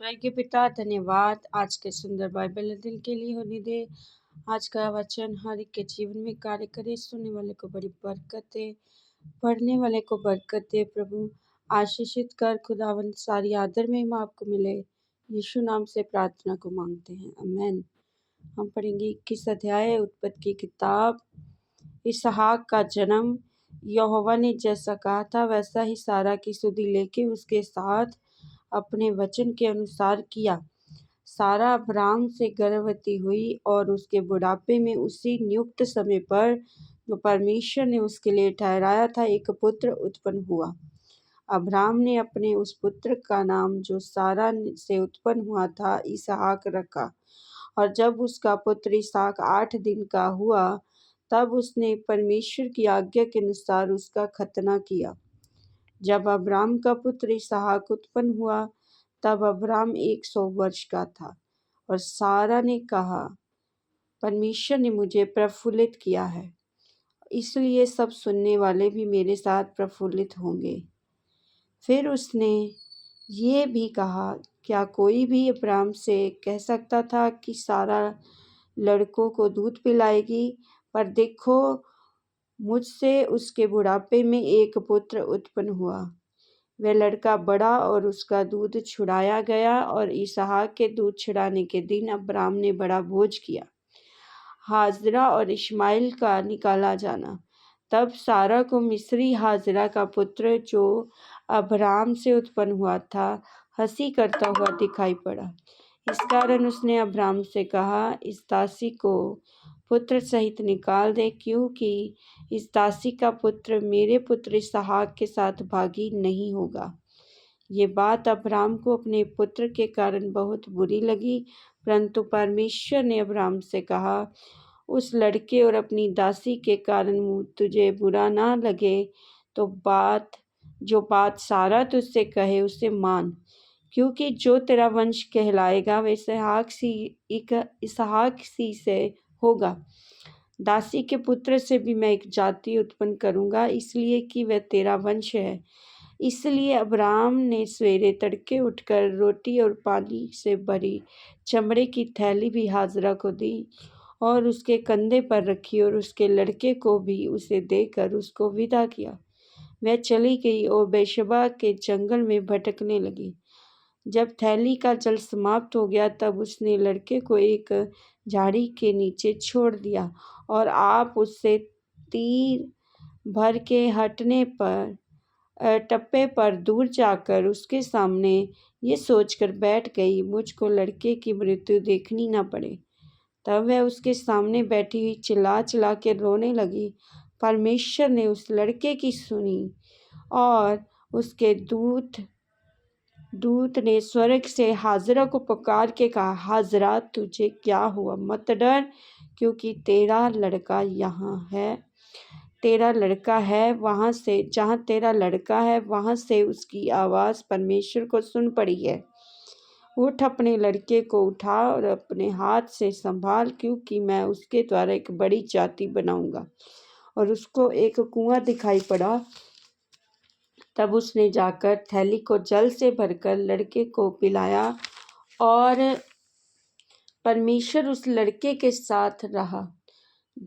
स्वर्गीय पिता धन्यवाद आज के सुंदर बाइबल अध्ययन के लिए होने दे। आज का वचन हर एक के जीवन में कार्य करे, सुनने वाले को बड़ी बरकत दे, पढ़ने वाले को बरकत दे। प्रभु आशीषित कर, खुदावंद सारी आदर में आपको मिले। यीशु नाम से प्रार्थना को मांगते हैं, आमेन। हम पढ़ेंगे 21 अध्याय उत्पत्ति की किताब। इसहाक का जन्म। यहोवा ने जैसा कहा था वैसा ही सारा की सुधि लेके उसके साथ अपने वचन के अनुसार किया। सारा अब्राम से गर्भवती हुई और उसके बुढ़ापे में उसी नियुक्त समय पर जो परमेश्वर ने उसके लिए ठहराया था एक पुत्र उत्पन्न हुआ। अब्राम ने अपने उस पुत्र का नाम जो सारा से उत्पन्न हुआ था इसहाक रखा। और जब उसका पुत्र इसहाक 8 दिन का हुआ तब उसने परमेश्वर की आज्ञा के अनुसार उसका खतना किया। जब अब्राम का पुत्र इसहाक उत्पन्न हुआ तब अब्राम 100 वर्ष का था। और सारा ने कहा, परमेश्वर ने मुझे प्रफुल्लित किया है, इसलिए सब सुनने वाले भी मेरे साथ प्रफुल्लित होंगे। फिर उसने ये भी कहा, क्या कोई भी अब्राम से कह सकता था कि सारा लड़कों को दूध पिलाएगी? पर देखो, मुझसे उसके बुढ़ापे में एक पुत्र उत्पन्न हुआ। वह लड़का बड़ा और उसका दूध छुड़ाया गया। और इसहाक के दूध छुड़ाने के दिन अब्राम ने बड़ा भोज किया। हाजरा और इश्माइल का निकाला जाना। तब सारा को मिस्री हाजरा का पुत्र जो अब्राम से उत्पन्न हुआ था हंसी करता हुआ दिखाई पड़ा। इस कारण उसने अब्राम से कहा, इस दासी को पुत्र सहित निकाल दे, क्योंकि इस दासी का पुत्र मेरे पुत्र इसहाक के साथ भागी नहीं होगा। ये बात अब्राम को अपने पुत्र के कारण बहुत बुरी लगी, परंतु परमेश्वर ने अब्राम से कहा, उस लड़के और अपनी दासी के कारण तुझे बुरा ना लगे तो जो बात सारा तुझसे कहे उसे मान, क्योंकि जो तेरा वंश कहलाएगा वह इसहाक सी से होगा। दासी के पुत्र से भी मैं एक जाति उत्पन्न करूंगा, इसलिए कि वह तेरा वंश है। इसलिए अब्राम ने सवेरे तड़के उठकर रोटी और पानी से भरी चमड़े की थैली भी हाजरा को दी और उसके कंधे पर रखी और उसके लड़के को भी उसे देकर उसको विदा किया। वह चली गई और बेशबा के जंगल में भटकने लगी। जब थैली का जल समाप्त हो गया तब उसने लड़के को एक झाड़ी के नीचे छोड़ दिया और आप उससे तीर भर के हटने पर टप्पे पर दूर जाकर उसके सामने ये सोचकर बैठ गई, मुझको लड़के की मृत्यु देखनी न पड़े। तब वह उसके सामने बैठी हुई चिल्ला चिल्ला के रोने लगी। परमेश्वर ने उस लड़के की सुनी और उसके दूत ने स्वर्ग से हाजरा को पुकार के कहा, हाजरा तुझे क्या हुआ? मत डर, क्योंकि तेरा लड़का है वहाँ से, जहाँ तेरा लड़का है वहाँ से उसकी आवाज़ परमेश्वर को सुन पड़ी है। उठ, अपने लड़के को उठा और अपने हाथ से संभाल, क्योंकि मैं उसके द्वारा एक बड़ी जाति बनाऊंगा। और उसको एक कुआं दिखाई पड़ा। तब उसने जाकर थैली को जल से भरकर लड़के को पिलाया और परमेश्वर उस लड़के के साथ रहा।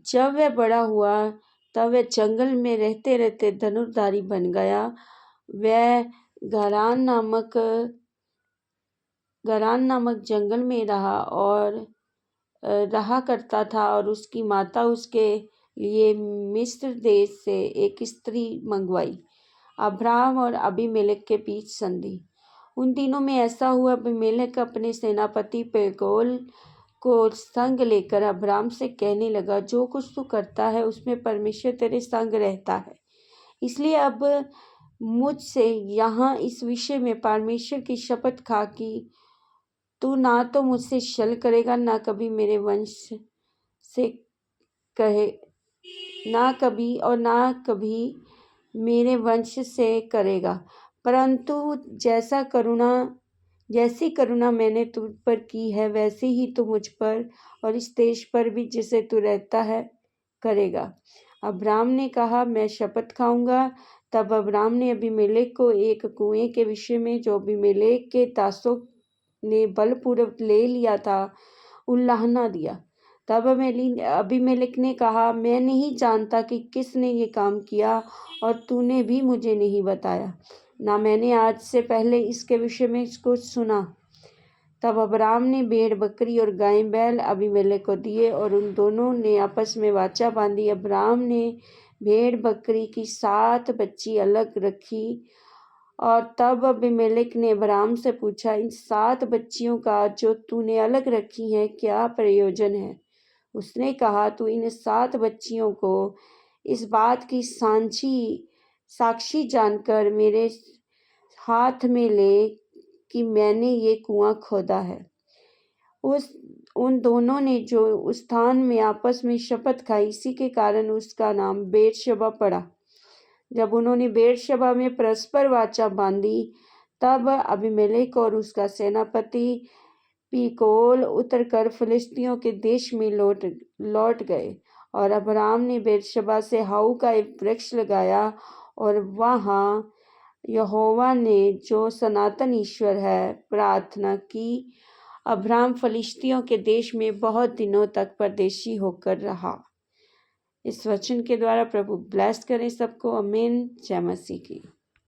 जब वह बड़ा हुआ तब वह जंगल में रहते रहते धनुर्धारी बन गया। वह गरान नामक जंगल में रहा करता था और उसकी माता उसके लिए मिस्र देश से एक स्त्री मंगवाई। अब्राम और अबीमेलेक के बीच संधि। उन दिनों में ऐसा हुआ, अबीमेलेक अपने सेनापति पेकोल को संग लेकर अब्राम से कहने लगा, जो कुछ तू करता है उसमें परमेश्वर तेरे संग रहता है, इसलिए अब मुझसे यहाँ इस विषय में परमेश्वर की शपथ खा कि तू ना तो मुझसे छल करेगा, ना कभी मेरे वंश से कहे, ना कभी मेरे वंश से करेगा, परंतु जैसी करुणा मैंने तुझ पर की है वैसी ही तू मुझ पर और इस देश पर भी जिसे तू रहता है करेगा। अब्राम ने कहा, मैं शपथ खाऊंगा। तब अब्राम ने अबीमेलेक को एक कुएं के विषय में जो अबीमेलेक के दासों ने बलपूर्वक ले लिया था, उल्लाहना दिया। तब अबीमेलेक ने कहा, मैं नहीं जानता कि किसने ये काम किया और तूने भी मुझे नहीं बताया, ना मैंने आज से पहले इसके विषय में कुछ सुना। तब अब्राम ने भेड़ बकरी और गाय बैल अबीमेलेक को दिए और उन दोनों ने आपस में वाचा बांधी। अब्राम ने भेड़ बकरी की 7 बच्ची अलग रखी और तब अबीमेलेक ने अब्राम से पूछा, इन 7 बच्चियों का जो तूने अलग रखी हैं क्या प्रयोजन है? उसने कहा, तू इन 7 बच्चियों को इस बात की साक्षी जानकर मेरे हाथ में ले कि मैंने ये कुआं खोदा है। उन दोनों ने जो उस स्थान में आपस में शपथ खाई, इसी के कारण उसका नाम बेर्शेबा पड़ा। जब उन्होंने बेर्शेबा में परस्पर वाचा बांधी, तब अबीमेलेक और उसका सेनापति पीकोल उतरकर फिलिस्तियों के देश में लौट गए। और अब्राम ने बेर्शेबा से हाऊ का एक वृक्ष लगाया और वहाँ यहोवा ने जो सनातन ईश्वर है प्रार्थना की। अब्राम फिलिस्तियों के देश में बहुत दिनों तक परदेशी होकर रहा। इस वचन के द्वारा प्रभु ब्लेस करें सबको। आमीन। जय मसीह की।